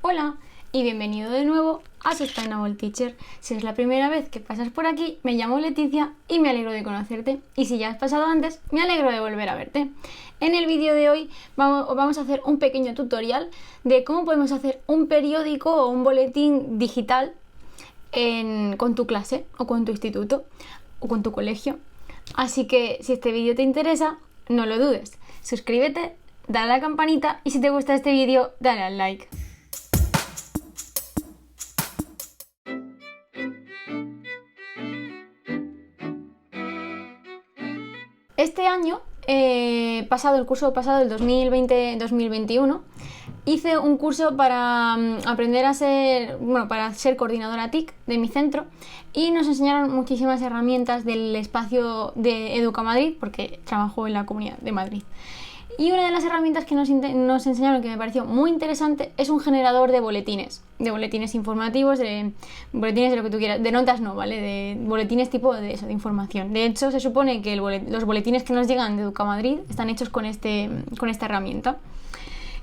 Hola y bienvenido de nuevo a Sustainable Teacher. Si es la primera vez que pasas por aquí, me llamo Leticia y me alegro de conocerte. Y si ya has pasado antes, me alegro de volver a verte. En el vídeo de hoy vamos a hacer un pequeño tutorial de cómo podemos hacer un periódico o un boletín digital con tu clase o con tu instituto o con tu colegio. Así que si este vídeo te interesa, no lo dudes. Suscríbete, dale a la campanita y si te gusta este vídeo, dale al like. Este año, el curso pasado, el 2020-2021, hice un curso para aprender a ser, para ser coordinadora TIC de mi centro y nos enseñaron muchísimas herramientas del espacio de Educa Madrid, porque trabajo en la Comunidad de Madrid. Y una de las herramientas que nos enseñaron, que me pareció muy interesante, es un generador de boletines informativos, de boletines de lo que tú quieras, de notas no, ¿vale? De boletines tipo de eso, de información. De hecho, se supone que los boletines que nos llegan de Educa Madrid están hechos con esta herramienta.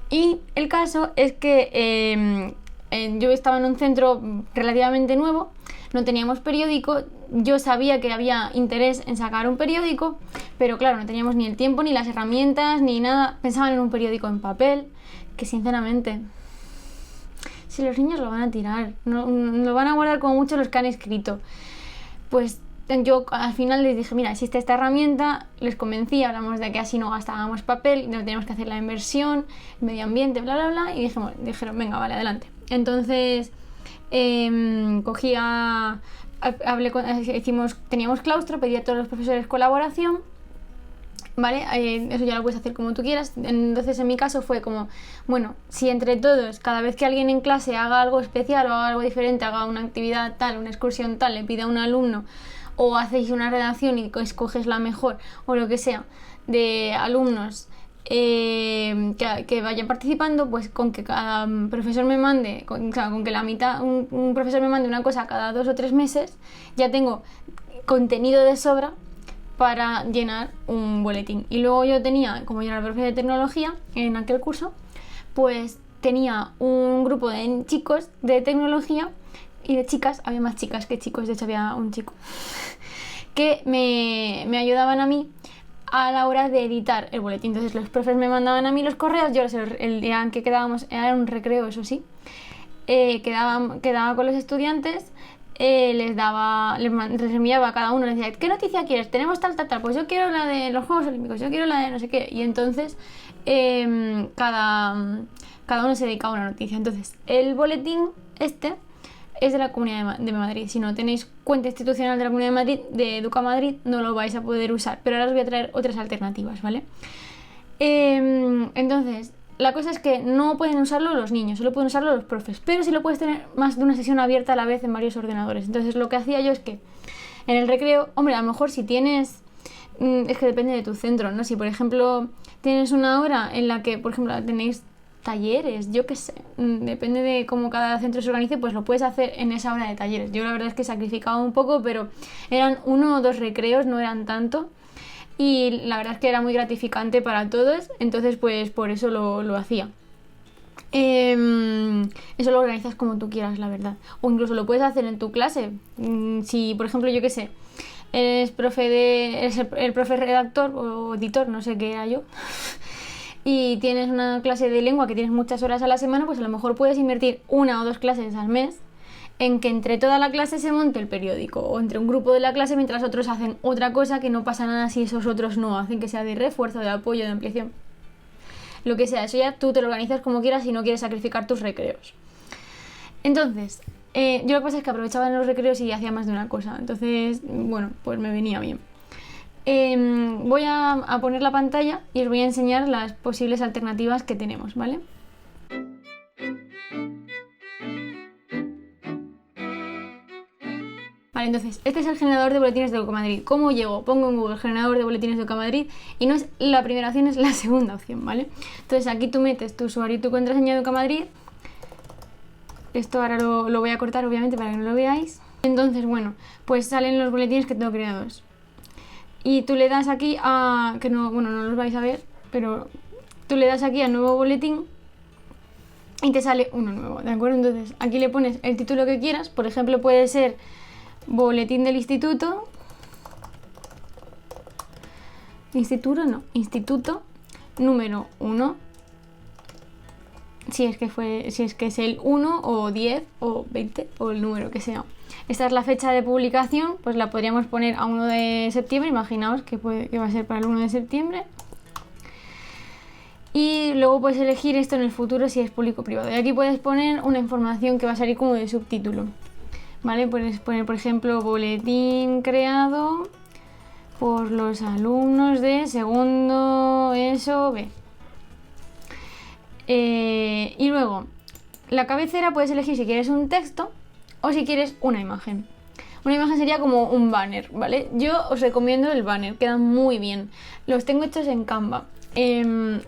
Y el caso es que yo estaba en un centro relativamente nuevo, no teníamos periódico, yo sabía que había interés en sacar un periódico, pero claro, no teníamos ni el tiempo, ni las herramientas, ni nada. Pensaban en un periódico en papel, que sinceramente, si los niños lo van a tirar, no, lo van a guardar como mucho los que han escrito. Pues yo al final les dije, mira, existe esta herramienta, les convencí, hablamos de que así no gastábamos papel, no teníamos que hacer la inversión, medio ambiente, bla, bla, bla, y dijeron, venga, vale, adelante. Entonces, teníamos claustro, pedí a todos los profesores colaboración, ¿vale? Eso ya lo puedes hacer como tú quieras. Entonces en mi caso fue como, bueno, si entre todos, cada vez que alguien en clase haga algo especial o haga algo diferente, haga una actividad tal, una excursión tal, le pida a un alumno, o hacéis una redacción y escoges la mejor, o lo que sea, de alumnos que vayan participando, pues con que cada profesor me mande, con que la mitad, un profesor me mande una cosa cada 2 o 3 meses, ya tengo contenido de sobra para llenar un boletín. Y luego yo tenía, como yo era profe de tecnología en aquel curso, pues tenía un grupo de chicos de tecnología y de chicas, había más chicas que chicos, de hecho había un chico, que me ayudaban a mí a la hora de editar el boletín. Entonces los profes me mandaban a mí los correos, yo el día en que quedábamos, era un recreo, eso sí, quedaba con los estudiantes, les enviaba a cada uno, les decía, ¿qué noticia quieres? Tenemos tal, pues yo quiero la de los Juegos Olímpicos, yo quiero la de no sé qué, y entonces cada uno se dedicaba a una noticia. Entonces el boletín es de la Comunidad de Madrid. Si no tenéis cuenta institucional de la Comunidad de Madrid, de Educa Madrid, no lo vais a poder usar, pero ahora os voy a traer otras alternativas, ¿vale? Entonces, la cosa es que no pueden usarlo los niños, solo pueden usarlo los profes, pero sí lo puedes tener más de una sesión abierta a la vez en varios ordenadores. Entonces lo que hacía yo es que en el recreo, hombre, a lo mejor si tienes, es que depende de tu centro, ¿no? Si por ejemplo tienes una hora en la que, por ejemplo, tenéis talleres, yo qué sé, depende de cómo cada centro se organice, pues lo puedes hacer en esa hora de talleres. Yo la verdad es que sacrificaba un poco, pero eran 1 o 2 recreos, no eran tanto, y la verdad es que era muy gratificante para todos, entonces pues por eso lo hacía. Eso lo organizas como tú quieras, la verdad, o incluso lo puedes hacer en tu clase. Si por ejemplo, yo qué sé, eres el profe redactor o editor, no sé qué era yo, y tienes una clase de lengua que tienes muchas horas a la semana, pues a lo mejor puedes invertir 1 o 2 clases al mes en que entre toda la clase se monte el periódico, o entre un grupo de la clase mientras otros hacen otra cosa, que no pasa nada si esos otros no hacen, que sea de refuerzo, de apoyo, de ampliación, lo que sea. Eso ya tú te lo organizas como quieras si no quieres sacrificar tus recreos. Entonces, yo lo que pasa es que aprovechaba en los recreos y hacía más de una cosa, entonces, bueno, pues me venía bien. Voy a poner la pantalla y os voy a enseñar las posibles alternativas que tenemos, ¿vale? Vale, entonces, este es el generador de boletines de Educa Madrid. ¿Cómo llego? Pongo en Google generador de boletines de Educa Madrid y no es la primera opción, es la segunda opción, ¿vale? Entonces aquí tú metes tu usuario y tu contraseña de Educa Madrid. Esto ahora lo voy a cortar, obviamente, para que no lo veáis. Entonces, bueno, pues salen los boletines que tengo creados. Y tú le das aquí a... que no, bueno, no los vais a ver, pero tú le das aquí a nuevo boletín y te sale uno nuevo, ¿de acuerdo? Entonces aquí le pones el título que quieras, por ejemplo puede ser Boletín del Instituto, Instituto número 1, si es que es el 1 o 10 o 20 o el número que sea. Esta es la fecha de publicación, pues la podríamos poner a 1 de septiembre, imaginaos que va a ser para el 1 de septiembre. Y luego puedes elegir esto en el futuro si es público o privado. Y aquí puedes poner una información que va a salir como de subtítulo, ¿vale? Puedes poner, por ejemplo, boletín creado por los alumnos de segundo ESO B. Y luego, la cabecera puedes elegir si quieres un texto o si quieres una imagen. Una imagen sería como un banner, ¿vale? Yo os recomiendo el banner, quedan muy bien. Los tengo hechos en Canva.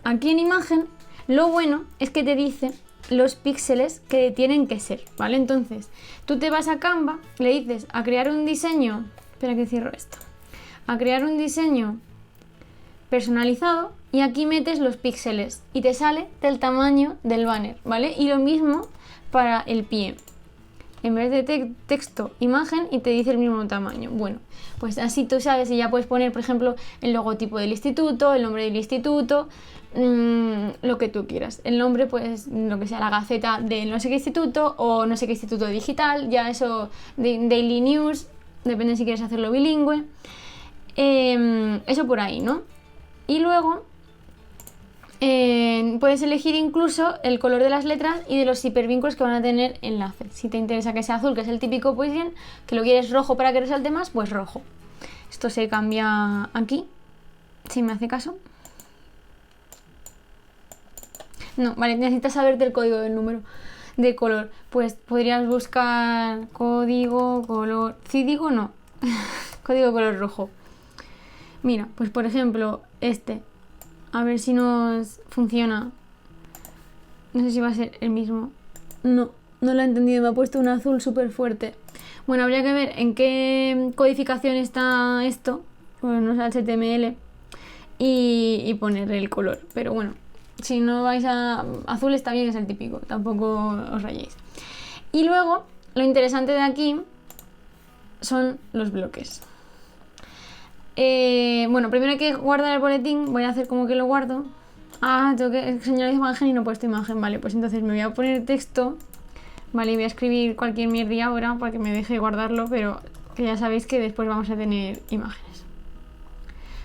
Aquí en imagen, lo bueno es que te dice los píxeles que tienen que ser, ¿vale? Entonces, tú te vas a Canva, le dices a crear un diseño, espera que cierro esto, a crear un diseño personalizado y aquí metes los píxeles y te sale del tamaño del banner, ¿vale? Y lo mismo para el pie. En vez de texto, imagen y te dice el mismo tamaño. Bueno, pues así tú sabes y ya puedes poner, por ejemplo, el logotipo del instituto, el nombre del instituto, lo que tú quieras. El nombre, pues, lo que sea, la gaceta de no sé qué instituto o no sé qué instituto digital, ya eso, Daily News, depende si quieres hacerlo bilingüe. Eso por ahí, ¿no? Y luego puedes elegir incluso el color de las letras y de los hipervínculos que van a tener enlaces. Si te interesa que sea azul, que es el típico, pues bien, que lo quieres rojo para que resalte más, pues rojo. Esto se cambia aquí, si me hace caso. No, vale, necesitas saberte el código del número de color. Pues podrías buscar código, color... Si digo no, código color rojo. Mira, pues por ejemplo, este. A ver si nos funciona. No sé si va a ser el mismo. No lo he entendido. Me ha puesto un azul súper fuerte. Bueno, habría que ver en qué codificación está esto. Bueno, no es HTML. Y poner el color. Pero bueno, si no vais a... Azul está bien, es el típico. Tampoco os rayéis. Y luego, lo interesante de aquí son los bloques. Bueno, primero hay que guardar el boletín. Voy a hacer como que lo guardo. Tengo que señalar imagen y no he puesto imagen. Vale, pues entonces me voy a poner texto. Vale, y voy a escribir cualquier mierda ahora para que me deje guardarlo, pero que ya sabéis que después vamos a tener imágenes.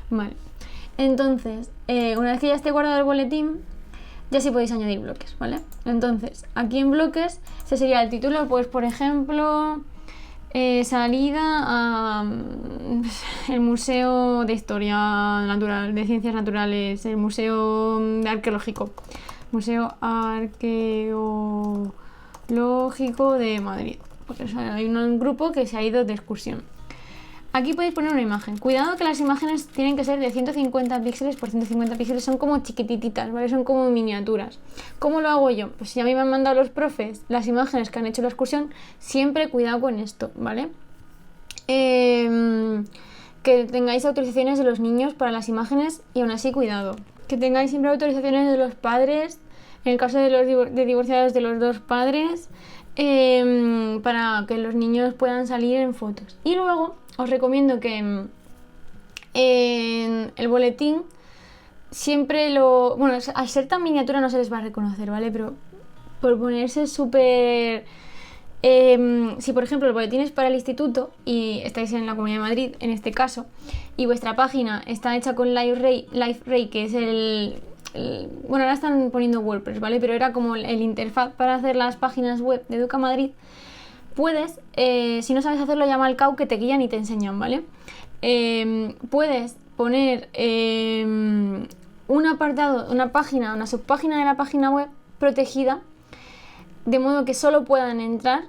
Vale, entonces, una vez que ya esté guardado el boletín, ya sí podéis añadir bloques, ¿vale? Entonces, aquí en bloques, ese sería el título, pues por ejemplo... salida a el Museo de Historia Natural, de Ciencias Naturales, el Museo Arqueológico, Museo Arqueológico de Madrid, porque hay un grupo que se ha ido de excursión. Aquí podéis poner una imagen. Cuidado que las imágenes tienen que ser de 150 píxeles por 150 píxeles, son como chiquititas, ¿vale? Son como miniaturas. ¿Cómo lo hago yo? Pues si a mí me han mandado los profes las imágenes que han hecho la excursión, siempre cuidado con esto, ¿vale? Que tengáis autorizaciones de los niños para las imágenes y aún así cuidado. Que tengáis siempre autorizaciones de los padres, en el caso de los divorciados de los dos padres, para que los niños puedan salir en fotos. Y luego os recomiendo que en el boletín siempre bueno, al ser tan miniatura no se les va a reconocer, ¿vale? Pero por ponerse súper... si por ejemplo el boletín es para el instituto y estáis en la Comunidad de Madrid, en este caso, y vuestra página está hecha con LiveRay, que es bueno, ahora están poniendo WordPress, ¿vale? Pero era como el interfaz para hacer las páginas web de Educa Madrid. Puedes, si no sabes hacerlo, llama al CAU que te guían y te enseñan, ¿vale? Puedes poner un apartado, una subpágina de la página web protegida, de modo que solo puedan entrar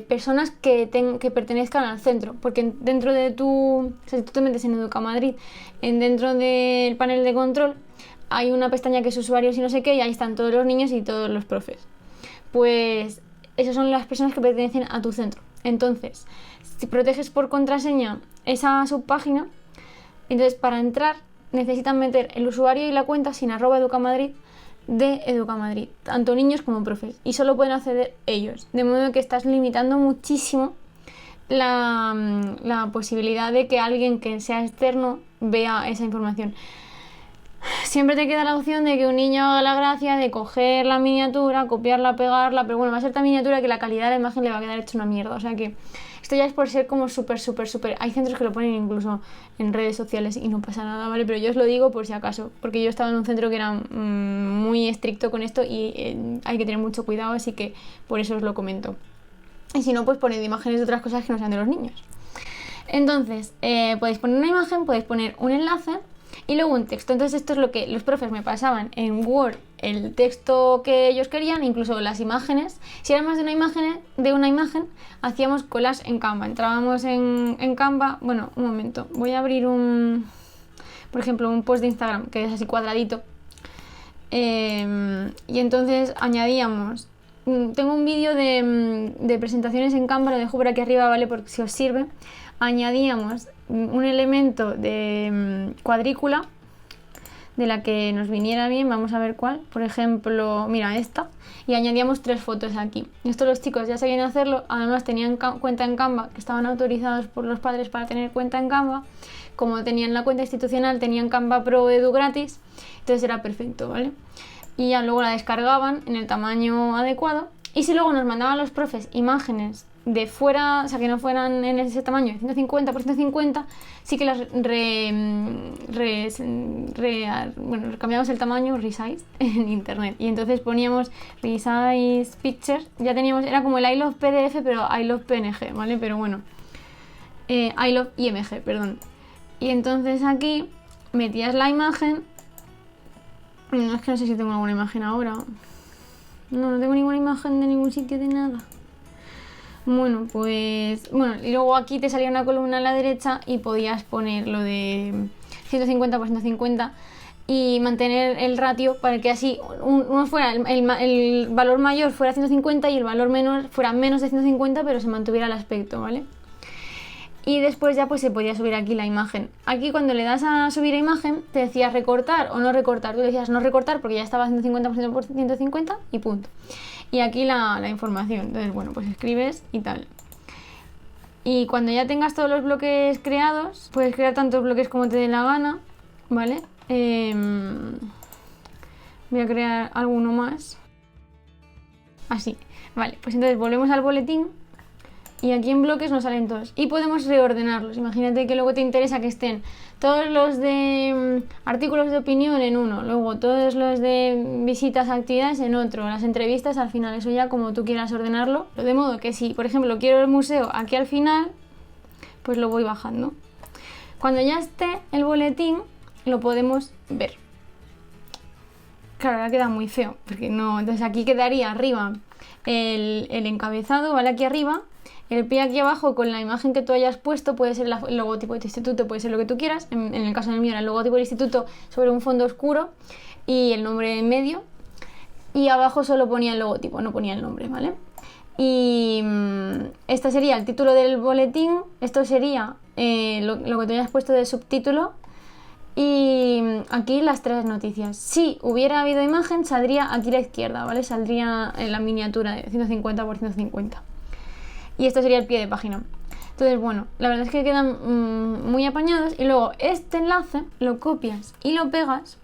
personas que pertenezcan al centro, porque dentro de o sea, si tú te metes en Educa Madrid, dentro del panel de control hay una pestaña que es usuarios y no sé qué, y ahí están todos los niños y todos los profes. Pues esas son las personas que pertenecen a tu centro. Entonces, si proteges por contraseña esa subpágina, entonces para entrar necesitan meter el usuario y la cuenta sin @educamadrid de Educamadrid, tanto niños como profes, y solo pueden acceder ellos, de modo que estás limitando muchísimo la posibilidad de que alguien que sea externo vea esa información. Siempre te queda la opción de que un niño haga la gracia de coger la miniatura, copiarla, pegarla, pero bueno, va a ser tan miniatura que la calidad de la imagen le va a quedar hecha una mierda. O sea que esto ya es por ser como súper. Hay centros que lo ponen incluso en redes sociales y no pasa nada, ¿vale? Pero yo os lo digo por si acaso, porque yo estaba en un centro que era muy estricto con esto y hay que tener mucho cuidado, así que por eso os lo comento. Y si no, pues poned imágenes de otras cosas que no sean de los niños. Entonces, podéis poner una imagen, podéis poner un enlace y luego un texto. Entonces esto es lo que los profes me pasaban en Word, el texto que ellos querían, incluso las imágenes. Si era más de una imagen, hacíamos collage en Canva. Entrábamos en Canva. Bueno, un momento, voy a abrir por ejemplo, un post de Instagram que es así cuadradito. Y entonces añadíamos. Tengo un vídeo de presentaciones en Canva, lo dejo por aquí arriba, ¿vale? Porque si os sirve. Añadíamos un elemento de cuadrícula de la que nos viniera bien, vamos a ver cuál, por ejemplo, mira esta, y añadíamos 3 fotos aquí. Esto los chicos ya sabían hacerlo, además tenían cuenta en Canva, que estaban autorizados por los padres para tener cuenta en Canva. Como tenían la cuenta institucional, tenían Canva Pro Edu gratis, entonces era perfecto, ¿vale? Y ya luego la descargaban en el tamaño adecuado, y si luego nos mandaban los profes imágenes de fuera, o sea que no fueran en ese tamaño, 150 por 150, sí que las cambiamos el tamaño, resize, en internet. Y entonces poníamos resize pictures, ya teníamos, era como el I love PDF, pero I love PNG, ¿vale? Pero bueno, I love IMG, perdón. Y entonces aquí metías la imagen. No, es que no sé si tengo alguna imagen ahora. No tengo ninguna imagen de ningún sitio de nada. Bueno, pues... Bueno, y luego aquí te salía una columna a la derecha y podías poner lo de 150 por 150 y mantener el ratio para que así uno fuera el valor mayor fuera 150 y el valor menor fuera menos de 150, pero se mantuviera el aspecto, ¿vale? Y después ya pues se podía subir aquí la imagen. Aquí cuando le das a subir a imagen te decía recortar o no recortar. Tú decías no recortar porque ya estaba 150% por 150 y punto. Y aquí la información. Entonces bueno, pues escribes y tal. Y cuando ya tengas todos los bloques creados, puedes crear tantos bloques como te dé la gana, ¿vale? Voy a crear alguno más. Así. Vale, pues entonces volvemos al boletín. Y aquí en bloques nos salen todos. Y podemos reordenarlos. Imagínate que luego te interesa que estén todos los de artículos de opinión en uno, luego todos los de visitas, actividades en otro, las entrevistas al final. Eso ya como tú quieras ordenarlo. De modo que si, por ejemplo, quiero el museo aquí al final, pues lo voy bajando. Cuando ya esté el boletín, lo podemos ver. Claro, ahora queda muy feo, porque no... Entonces aquí quedaría arriba el encabezado, ¿vale? Aquí arriba. El pie aquí abajo con la imagen que tú hayas puesto, puede ser el logotipo de tu instituto, puede ser lo que tú quieras. En el caso del mío era el logotipo del instituto sobre un fondo oscuro y el nombre en medio. Y abajo solo ponía el logotipo, no ponía el nombre, ¿vale? Y este sería el título del boletín, esto sería lo que tú hayas puesto de subtítulo. Y aquí las 3 noticias. Si hubiera habido imagen, saldría aquí a la izquierda, ¿vale? Saldría en la miniatura de 150 por 150. Y esto sería el pie de página. Entonces, bueno, la verdad es que quedan muy apañados. Y luego este enlace lo copias y lo pegas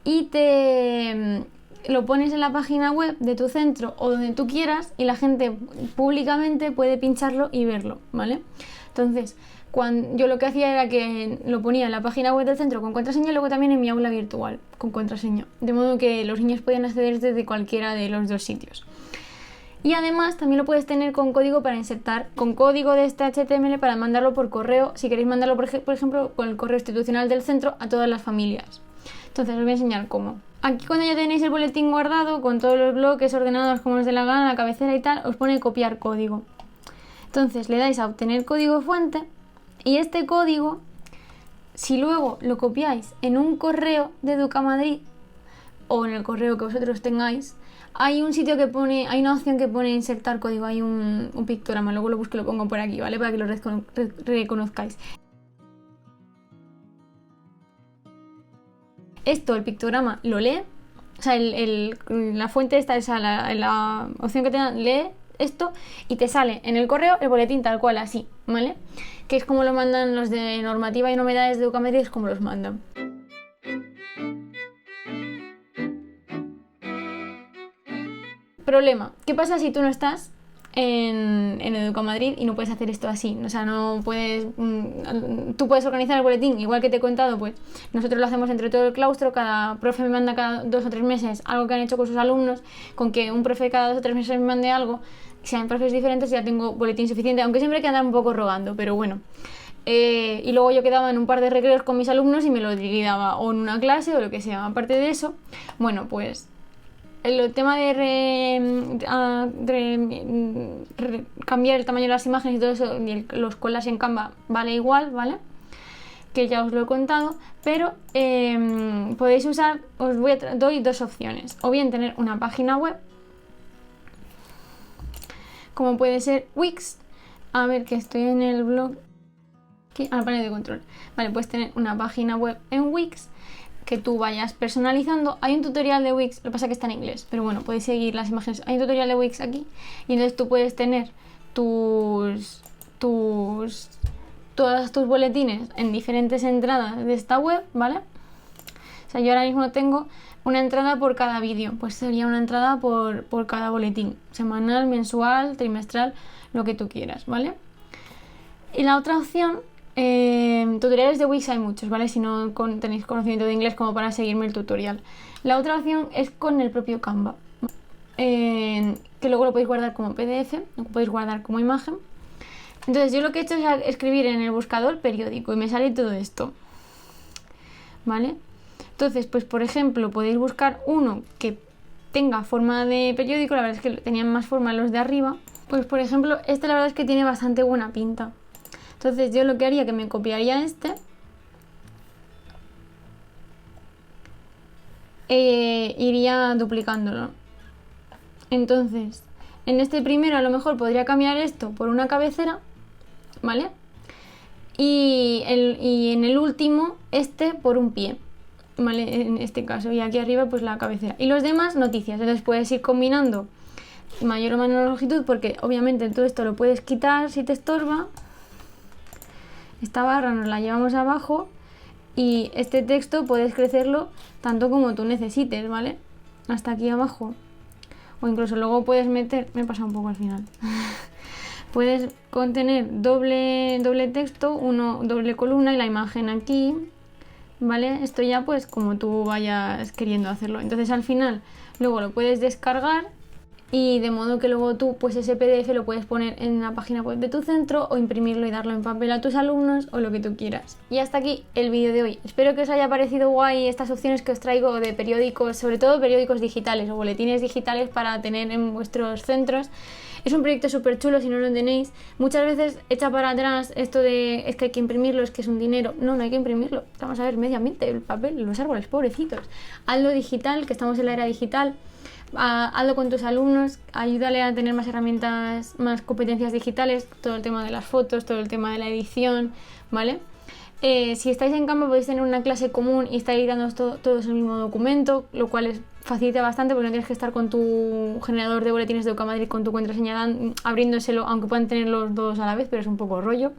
y te lo pones en la página web de tu centro o donde tú quieras y la gente públicamente puede pincharlo y verlo, ¿vale? Entonces, yo lo que hacía era que lo ponía en la página web del centro con contraseña y luego también en mi aula virtual con contraseña. De modo que los niños podían acceder desde cualquiera de los dos sitios. Y además también lo puedes tener con código para insertar, con código de este HTML para mandarlo por correo, si queréis mandarlo por ejemplo con el correo institucional del centro a todas las familias. Entonces os voy a enseñar cómo. Aquí cuando ya tenéis el boletín guardado con todos los bloques ordenados como os dé la gana, la cabecera y tal, os pone copiar código. Entonces le dais a obtener código fuente y este código, si luego lo copiáis en un correo de Educamadrid o en el correo que vosotros tengáis, hay un sitio que pone, hay una opción que pone insertar código, hay un pictograma, luego lo busco y lo pongo por aquí, ¿vale? Para que lo reconozcáis. Esto, el pictograma lo lee O sea, la fuente esta, esa, la opción que te dan, lee esto y te sale en el correo el boletín tal cual, así, ¿vale? Que es como lo mandan los de normativa y novedades de Educamadrid, es como los mandan. Problema, ¿qué pasa si tú no estás en Educamadrid y no puedes hacer esto así? O sea, no puedes... tú puedes organizar el boletín, igual que te he contado, pues nosotros lo hacemos entre todo el claustro, cada profe me manda cada 2 o 3 meses algo que han hecho con sus alumnos, con que un profe cada 2 o 3 meses me mande algo, sean profes diferentes, ya tengo boletín suficiente, aunque siempre hay que andar un poco rogando, pero bueno. Y luego yo quedaba en un par de recreos con mis alumnos y me lo daba o en una clase o lo que sea. Aparte de eso, bueno, pues el tema de cambiar el tamaño de las imágenes y todo eso, y los collages en Canva vale igual, ¿vale? Que ya os lo he contado, pero podéis usar, doy 2 opciones. O bien tener una página web, como puede ser Wix. A ver, que estoy en el blog aquí, al panel de control. Vale, puedes tener una página web en Wix que tú vayas personalizando. Hay un tutorial de Wix, lo que pasa es que está en inglés, pero bueno, podéis seguir las imágenes. Hay un tutorial de Wix aquí y entonces tú puedes tener todos tus boletines en diferentes entradas de esta web, ¿vale? O sea, yo ahora mismo tengo una entrada por cada vídeo, pues sería una entrada por cada boletín, semanal, mensual, trimestral, lo que tú quieras, ¿vale? Y la otra opción, tutoriales de Wix hay muchos, ¿vale? Si no tenéis conocimiento de inglés como para seguirme el tutorial. La otra opción es con el propio Canva, que luego lo podéis guardar como PDF, lo podéis guardar como imagen. Entonces yo lo que he hecho es escribir en el buscador periódico y me sale todo esto, ¿vale? Entonces, pues por ejemplo, podéis buscar uno que tenga forma de periódico, la verdad es que tenían más forma los de arriba. Pues por ejemplo, este la verdad es que tiene bastante buena pinta. Entonces yo lo que haría, que me copiaría este, iría duplicándolo. Entonces, en este primero a lo mejor podría cambiar esto por una cabecera, ¿vale? Y en el último, este por un pie, ¿vale? En este caso, y aquí arriba pues la cabecera. Y los demás, noticias. Entonces puedes ir combinando mayor o menor longitud, porque obviamente todo esto lo puedes quitar si te estorba. Esta barra nos la llevamos abajo y este texto puedes crecerlo tanto como tú necesites, ¿vale? Hasta aquí abajo. O incluso luego puedes meter... Me he pasado un poco al final. Puedes contener doble texto, doble columna y la imagen aquí, ¿vale? Esto ya pues como tú vayas queriendo hacerlo. Entonces al final luego lo puedes descargar y de modo que luego tú pues ese PDF lo puedes poner en la página web de tu centro o imprimirlo y darlo en papel a tus alumnos o lo que tú quieras. Y hasta aquí el vídeo de hoy. Espero que os haya parecido guay estas opciones que os traigo de periódicos, sobre todo periódicos digitales o boletines digitales para tener en vuestros centros. Es un proyecto súper chulo si no lo tenéis. Muchas veces echa para atrás esto de es que hay que imprimirlo, es que es un dinero. No, no hay que imprimirlo. Vamos a ver, medio ambiente, el papel, los árboles, pobrecitos. Hazlo digital, que estamos en la era digital. Hazlo con tus alumnos, ayúdale a tener más herramientas, más competencias digitales, todo el tema de las fotos, todo el tema de la edición, ¿vale? Si estáis en Canva podéis tener una clase común y estáis dando todos el mismo documento, lo cual facilita bastante porque no tienes que estar con tu generador de boletines de Educamadrid con tu contraseña abriéndoselo, aunque puedan tener los dos a la vez, pero es un poco rollo.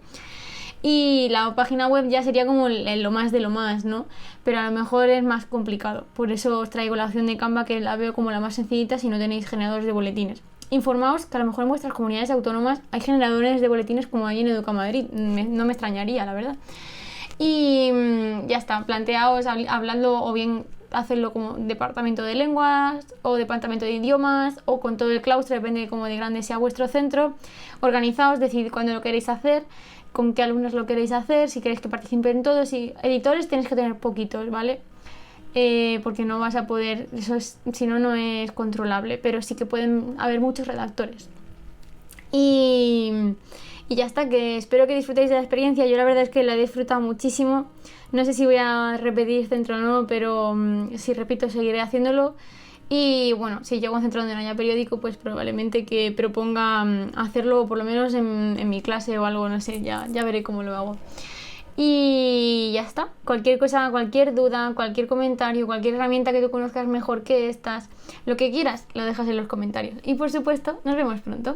Y la página web ya sería como lo más de lo más, ¿no? Pero a lo mejor es más complicado. Por eso os traigo la opción de Canva, que la veo como la más sencillita si no tenéis generadores de boletines. Informaos que a lo mejor en vuestras comunidades autónomas hay generadores de boletines como hay en Educamadrid. No me extrañaría, la verdad. Y ya está, planteaos hablando o bien hacerlo como departamento de lenguas o departamento de idiomas o con todo el claustro, depende de cómo de grande sea vuestro centro. Organizaos, decidid cuándo lo queréis hacer, con qué alumnos lo queréis hacer, si queréis que participen todos. Y editores tenéis que tener poquitos, ¿vale? Porque no vas a poder, si no, no es controlable, pero sí que pueden haber muchos redactores. Y ya está, que espero que disfrutéis de la experiencia. Yo la verdad es que la he disfrutado muchísimo. No sé si voy a repetir centro o no, pero si repito seguiré haciéndolo. Y bueno, si llego a un centro donde no haya periódico, pues probablemente que proponga hacerlo por lo menos en mi clase o algo, no sé, ya veré cómo lo hago. Y ya está. Cualquier cosa, cualquier duda, cualquier comentario, cualquier herramienta que tú conozcas mejor que estas, lo que quieras, lo dejas en los comentarios. Y por supuesto, nos vemos pronto.